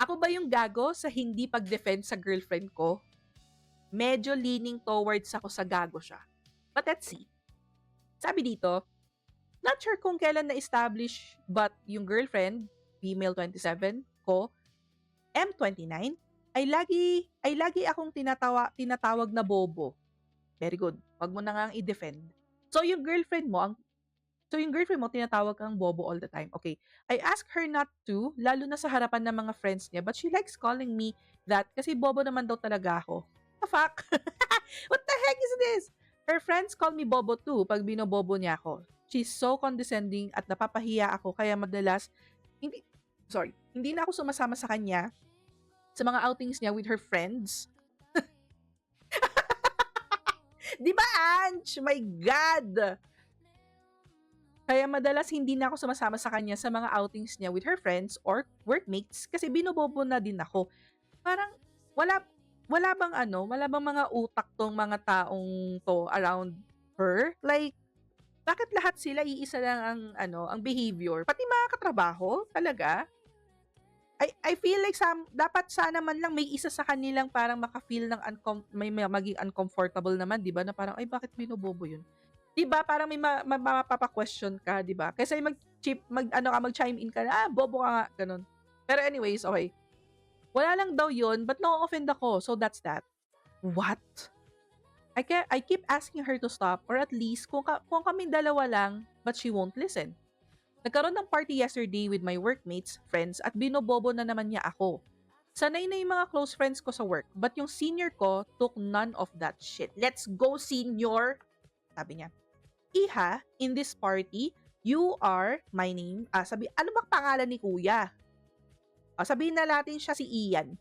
Ako ba yung gago sa hindi pag-defend sa girlfriend ko? Medyo leaning towards ako sa gago siya. But let's see. Sabi dito, not sure kung kailan na-establish but yung girlfriend, female 27, ko, M29, ay lagi akong tinatawag na bobo. Very good. Wag mo na ngang i-defend. So yung girlfriend mo tinatawag kang bobo all the time. Okay. I ask her not to, lalo na sa harapan ng mga friends niya, but she likes calling me that kasi bobo naman daw talaga ako. The fuck? What the heck is this? Her friends call me bobo too pag binobobo niya ako. She's so condescending at napapahiya ako kaya madalas hindi na ako sumasama sa kanya sa mga outings niya with her friends. Di ba, Ange? My God! Kaya madalas hindi na ako sumasama sa kanya sa mga outings niya with her friends or workmates kasi binobobo na din ako. Parang wala wala bang mga utak tong mga taong to around her? Like, bakit lahat sila iisa lang ang behavior? Pati mga katrabaho, talaga? I feel like dapat sana man lang may isa sa kanilang parang maka-feel ng maging uncomfortable naman, 'di ba? Na parang ay bakit binobobo 'yun? 'Di ba? Parang may mapapa-question ka, 'di ba? Kaysa yung mag-chime in ka na, bobo ka nga, ganun. Pero anyways, okay. Wala lang daw 'yun, but na-offend ako. So that's that. What? I keep asking her to stop or at least kung kaming dalawa lang, but she won't listen. Nagkaroon ng party yesterday with my workmates, friends, at binobobo na naman niya ako. Sanay na yung mga close friends ko sa work, but yung senior ko took none of that shit. Let's go, senior! Sabi niya. Iha, in this party, you are my name. Ano bang pangalan ni kuya? Sabihin na natin siya si Ian.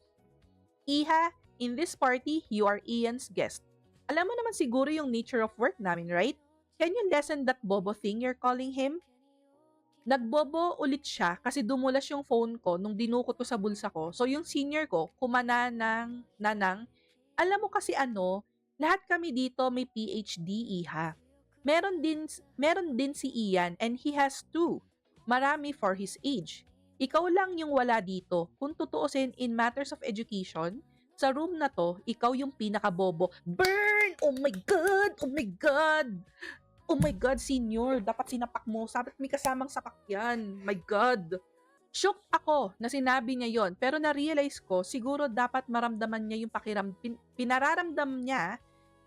Iha, in this party, you are Ian's guest. Alam mo naman siguro yung nature of work namin, right? Can you lessen that bobo thing you're calling him? Nagbobo ulit siya kasi dumulas yung phone ko nung dinukot ko sa bulsa ko. So yung senior ko, kumana ng nanang, alam mo kasi lahat kami dito may PhD, Iha. Meron din si Ian and he has two. Marami for his age. Ikaw lang yung wala dito. Kung tutuusin in matters of education, sa room na to, ikaw yung pinakabobo. Burn! Oh my God! Oh my God! Oh my God, senior, dapat sinapak mo. Sabat may kasamang sapak yan. My God. Shook ako na sinabi niya yon, pero na-realize ko siguro dapat maramdaman niya yung pinararamdam niya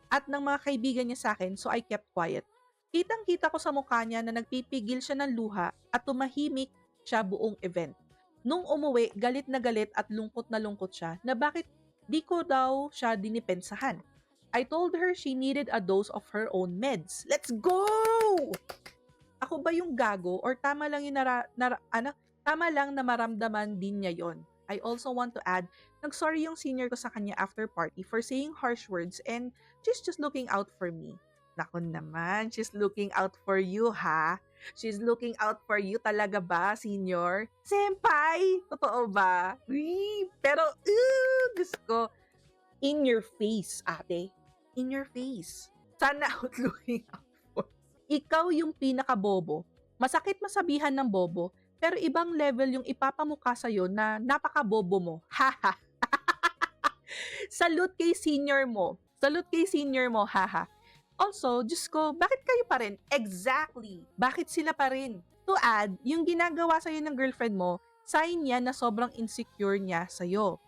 at ng mga kaibigan niya sa akin, so I kept quiet. Kitang-kita ko sa mukha niya na nagpipigil siya ng luha at tumahimik siya buong event. Nung umuwi, galit at lungkot na lungkot siya na bakit di ko daw siya dinipensahan. I told her she needed a dose of her own meds. Let's go! Ako ba yung gago or tama lang yung tama lang na maramdaman din niya yon. I also want to add, nag-sorry yung senior ko sa kanya after party for saying harsh words and she's just looking out for me. Nako naman, she's looking out for you, ha? She's looking out for you talaga ba, senior? Senpai! Totoo ba? Pero, gusto ko, in your face, ate. In your face. Sana out looking out for. Ikaw yung pinakabobo. Masakit masabihan ng bobo, pero ibang level yung ipapamukha sa'yo na napakabobo mo. Haha. Salute kay senior mo. Salute kay senior mo, haha. Also, Diyos ko, bakit kayo pa rin? Exactly. Bakit sila pa rin? To add, yung ginagawa sa'yo ng girlfriend mo, sign yan na sobrang insecure niya sa'yo.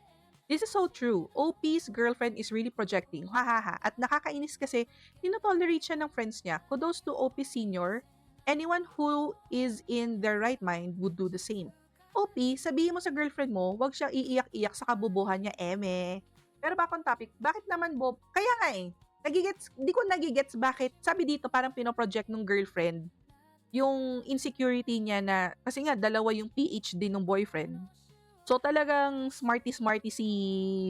This is so true. OP's girlfriend is really projecting. Hahaha. At nakakainis kasi, tinotolerate siya ng friends niya. Kudos to OP senior. Anyone who is in their right mind would do the same. OP, sabihin mo sa girlfriend mo, wag siyang iiyak-iyak sa kabubuhan niya, eme. Pero back on topic, bakit naman Bob? Kaya nga di ko nagigets bakit, sabi dito parang pinoproject ng girlfriend yung insecurity niya na, kasi nga dalawa yung PhD ng boyfriend. So talagang smarty si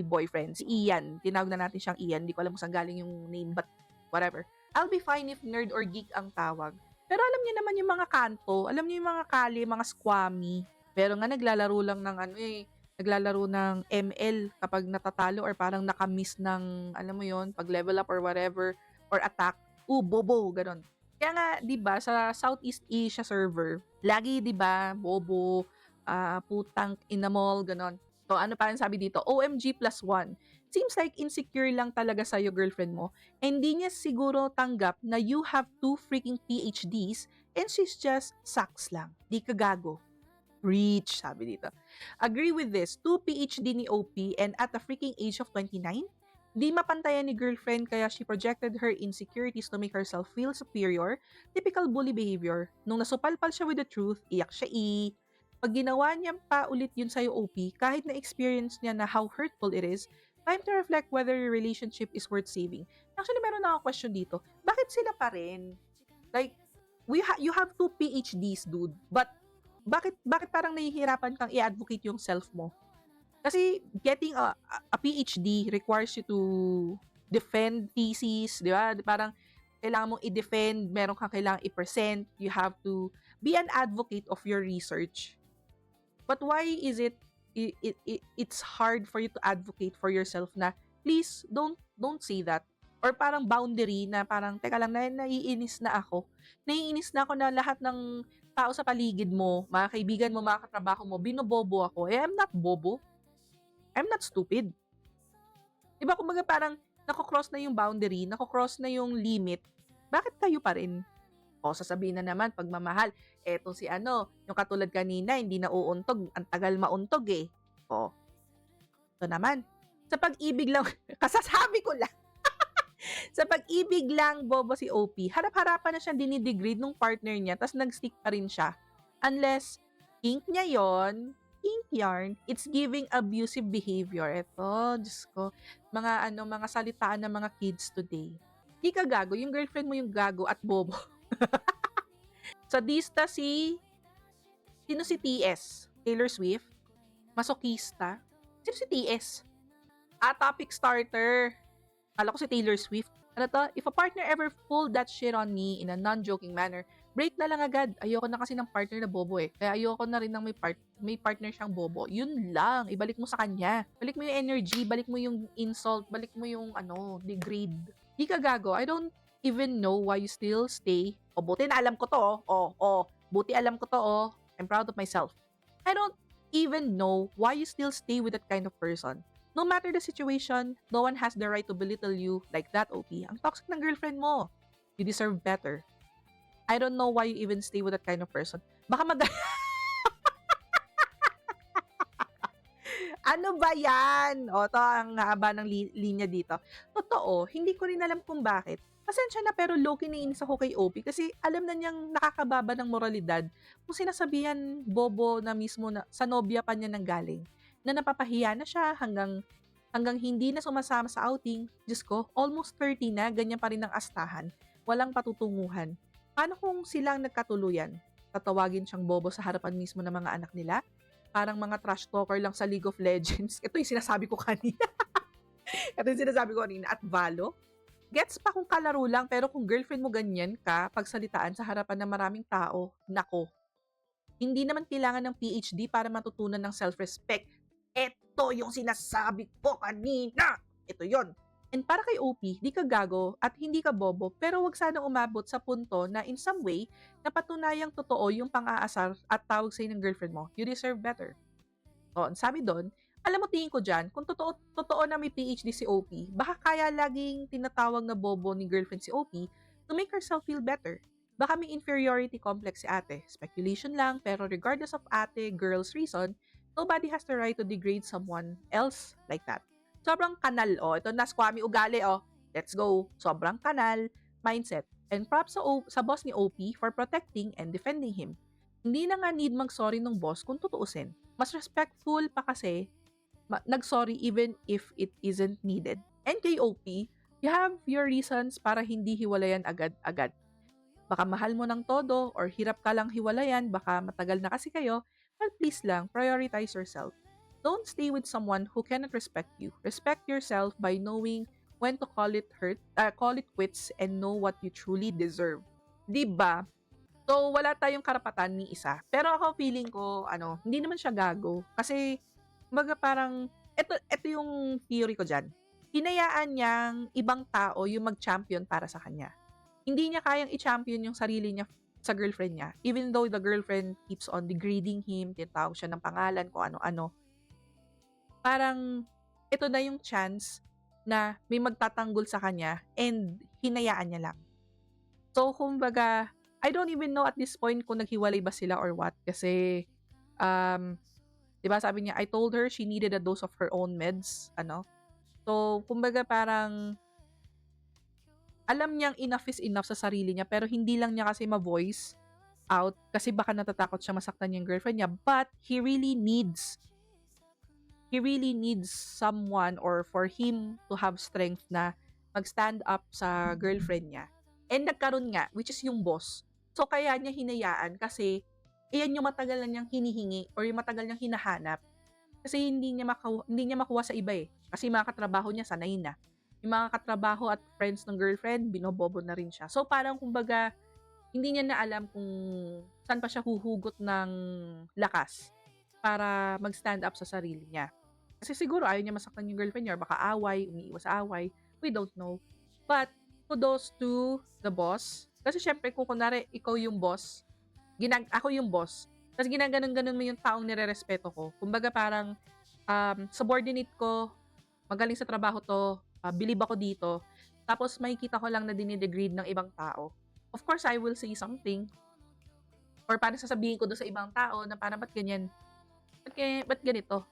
boyfriend, si Ian. Tinawag na natin siyang Ian. Hindi ko alam kung saan galing yung name, but whatever. I'll be fine if nerd or geek ang tawag. Pero alam niyo naman yung mga kanto, alam niyo yung mga kali, mga squammy. Pero nga naglalaro lang ng naglalaro ng ML kapag natatalo or parang nakamiss ng, alam mo yon, pag level up or whatever, or attack. Bobo, ganon. Kaya nga, di ba, sa Southeast Asia server, lagi, di ba, bobo, putang inamol, ganon. O ano pa ang sabi dito? OMG plus one. Seems like insecure lang talaga sa'yo girlfriend mo. And di niya siguro tanggap na you have 2 freaking PhDs and she's just sucks lang. Di ka gago. Preach, sabi dito. Agree with this. 2 PhD ni OP and at the freaking age of 29? Di mapantayan ni girlfriend kaya she projected her insecurities to make herself feel superior. Typical bully behavior. Nung nasupalpal siya with the truth, iyak siya Pag ginawa niya pa ulit yun sa'yo, OP, kahit na-experience niya na how hurtful it is, time to reflect whether your relationship is worth saving. Actually, meron na ako question dito. Bakit sila pa rin? Like, you have 2 PhDs, dude. But, bakit parang nahihirapan kang i-advocate yung self mo? Kasi, getting a PhD requires you to defend thesis, di ba? Parang, kailangan mong i-defend, meron kang kailangan i-present, you have to be an advocate of your research. But why is it's hard for you to advocate for yourself na please don't say that, or parang boundary na parang teka lang, naiinis na ako na lahat ng tao sa paligid mo, mga kaibigan mo, mga katrabaho mo, binobobo ako. I'm not bobo, I'm not stupid, diba? Kumbaga parang nako-cross na yung boundary, nako-cross na yung limit, bakit kayo pa rin? O, sasabihin na naman, pagmamahal, eto si yung katulad kanina, hindi na uuntog, ang tagal mauntog O, ito naman, sa pag-ibig lang, kasasabi ko lang, sa pag-ibig lang, bobo si OP, harap-harapan na siyang dinidegrade nung partner niya, tas nag-stick pa rin siya. Unless, kink niya yon, kink yarn, it's giving abusive behavior. Eto, Diyos ko, mga salitaan ng mga kids today. Di ka gago, yung girlfriend mo yung gago at bobo. Sadista sino si TS? Taylor Swift? Masokista? Sino si TS? Topic starter. Kala ko si Taylor Swift. Ano to? If a partner ever pulled that shit on me in a non-joking manner, break na lang agad. Ayoko na kasi ng partner na bobo Kaya ayoko na rin ng may partner siyang bobo. Yun lang. Ibalik mo sa kanya. Balik mo yung energy, balik mo yung insult, balik mo yung degrade. Di ka gago. I don't even know why you still stay. Buti na alam ko to. Buti alam ko to. I'm proud of myself. I don't even know why you still stay with that kind of person. No matter the situation, no one has the right to belittle you like that, OP. Ang toxic ng girlfriend mo. You deserve better. I don't know why you even stay with that kind of person. Baka Ano ba yan? To ang haba ng linya dito. Totoo, hindi ko rin alam kung bakit. Pasensya na pero low-key naiinis ako kay OP kasi alam na niyang nakakababa ng moralidad kung sinasabihan bobo na mismo na sa nobya pa niya nang galing. Na napapahiya na siya hanggang hindi na sumasama sa outing. Diyos ko, almost 30 na, ganyan pa rin ang astahan. Walang patutunguhan. Paano kung silang nagkatuluyan? Tatawagin siyang bobo sa harapan mismo ng mga anak nila? Parang mga trash talker lang sa League of Legends. Ito yung sinasabi ko kanina. At Valo. Gets pa kung kalaro lang, pero kung girlfriend mo ganyan ka, pagsalitaan sa harapan ng maraming tao, nako. Hindi naman kailangan ng PhD para matutunan ng self-respect. Ito yung sinasabi ko kanina. Ito yon. And para kay OP, di ka gago at hindi ka bobo, pero wag sana umabot sa punto na in some way, napatunayang totoo yung pang-aasar at tawag sa'yo ng girlfriend mo. You deserve better. Ang sabi doon, alam mo, tingin ko dyan, kung totoo na may PhD si OP, baka kaya laging tinatawag na bobo ni girlfriend si OP to make herself feel better. Baka may inferiority complex si ate. Speculation lang, pero regardless of ate, girl's reason, nobody has the right to degrade someone else like that. Sobrang kanal, ito na squammy ugali, let's go. Sobrang kanal, mindset. And props sa boss ni OP for protecting and defending him. Hindi na nga need mag-sorry ng boss kung tutuusin. Mas respectful pa kasi nag-sorry even if it isn't needed. And kay OP, you have your reasons para hindi hiwalayan agad-agad. Baka mahal mo ng todo or hirap ka lang hiwalayan, baka matagal na kasi kayo, but please lang, prioritize yourself. Don't stay with someone who cannot respect you. Respect yourself by knowing when to call it quits and know what you truly deserve. Diba? So, wala tayong karapatan ni isa. Pero ako feeling ko, hindi naman siya gago. Kasi, parang, ito yung theory ko dyan. Hinayaan niyang ibang tao yung mag-champion para sa kanya. Hindi niya kayang i-champion yung sarili niya sa girlfriend niya. Even though the girlfriend keeps on degrading him, tinatawag siya ng pangalan, kung ano-ano. parang ito na yung chance na may magtatanggol sa kanya and hinayaan niya lang. So, kumbaga, I don't even know at this point kung naghiwalay ba sila or what kasi, um, 'di ba sabi niya, I told her she needed a dose of her own meds, ano. So, kumbaga parang alam niyang enough is enough sa sarili niya pero hindi lang niya kasi ma-voice out kasi baka natatakot siya masaktan yung girlfriend niya, but he really needs someone or for him to have strength na mag-stand up sa girlfriend niya. And nagkaroon nga, which is yung boss. So, kaya niya hinayaan kasi iyan yung matagal na niyang hinihingi or yung matagal niyang hinahanap. Kasi hindi niya makuha sa iba eh. Kasi mga katrabaho niya, sanay na. Yung mga katrabaho at friends ng girlfriend, binobobo na rin siya. So, parang kumbaga, hindi niya na alam kung saan pa siya huhugot ng lakas para mag-stand up sa sarili niya. Kasi siguro ayaw niya masaktan yung girlfriend niya or baka away, umiiwas sa away. We don't know. But kudos to the boss. Kasi syempre kung kunwari ikaw yung boss, ako yung boss, tapos ginaganon-ganon mo yung taong nirerespeto ko. Kumbaga parang subordinate ko, magaling sa trabaho to, believe ako dito, tapos makikita ko lang na dinidegrade ng ibang tao. Of course, I will say something. Or parang sasabihin ko doon sa ibang tao na parang ba't ganyan? Ba't ganito?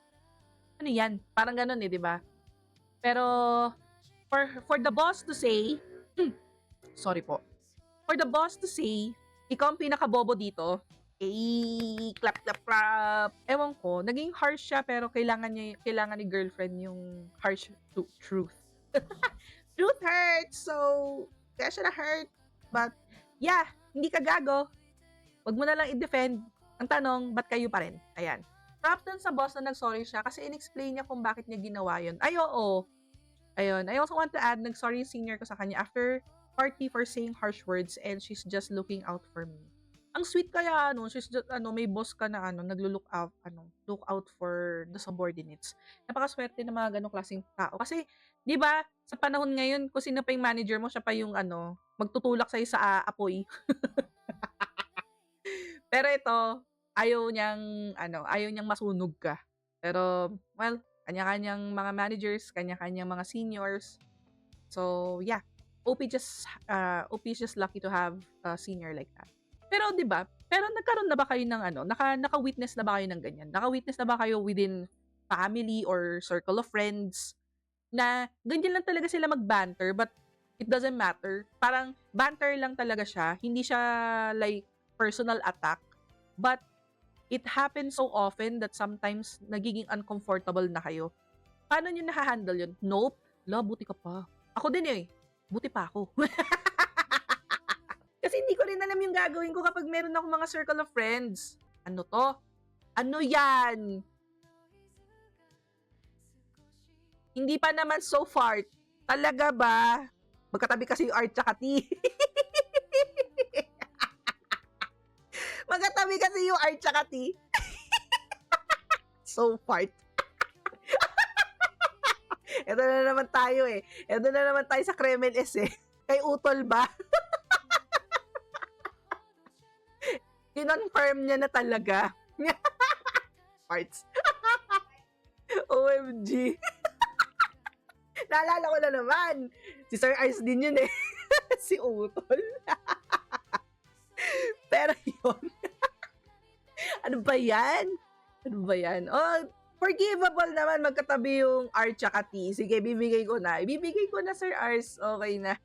Ano yan? Parang ganun eh, di ba? Pero, for the boss to say, sorry po, for the boss to say, ikaw ang pinakabobo dito, clap, clap, clap. Ewan ko, naging harsh siya pero kailangan ni girlfriend yung harsh truth. Truth hurts, so, kaya siya na-hurt. But, yeah, hindi ka gago. Wag mo na lang i-defend. Ang tanong, ba't kayo pa rin? Ayan. Props dun sa boss na nag-sorry siya kasi in-explain niya kung bakit niya ginawa yun. Ay, oo. Ayun. I also want to add, nag-sorry yung senior ko sa kanya after party for saying harsh words and she's just looking out for me. Ang sweet kaya, she's just, may boss ka na, naglo-look out, look out for the subordinates. Napakaswerte ng mga ganong klaseng tao. Kasi, di ba, sa panahon ngayon, kung sino pa yung manager mo, siya pa yung, magtutulak sa'yo sa apoy. Pero ito, ayaw niyang masunog ka. Pero, well, kanya-kanyang mga managers, kanya-kanyang mga seniors. So, yeah. OP is just lucky to have a senior like that. Pero, di ba? Pero nagkaroon na ba kayo ng naka-witness na ba kayo ng ganyan? Naka-witness na ba kayo within family or circle of friends na ganyan lang talaga sila mag-banter but it doesn't matter. Parang banter lang talaga siya. Hindi siya like personal attack. But it happens so often that sometimes nagiging uncomfortable na kayo. Paano nyo na-handle yun? Nope. Buti ka pa. Ako din eh. Buti pa ako. Kasi hindi ko rin alam yung gagawin ko kapag meron akong mga circle of friends. Ano to? Ano yan? Hindi pa naman so far. Talaga ba? Magkatabi kasi yung Art tsaka T. Magkatabi kasi yung Art tsaka T. So far. Ito na naman tayo eh. Ito na naman tayo sa Kreml S eh. Kay Utol ba? Kinonfirm niya na talaga. Parts. OMG. Naalala ko na naman. Si Sir Ice din yun eh. Si Utol. Pero yun. Ano ba yan? Oh, forgivable naman magkatabi yung R tsaka T. Sige, bibigay ko na. Ibibigay ko na, Sir Ars. Okay na.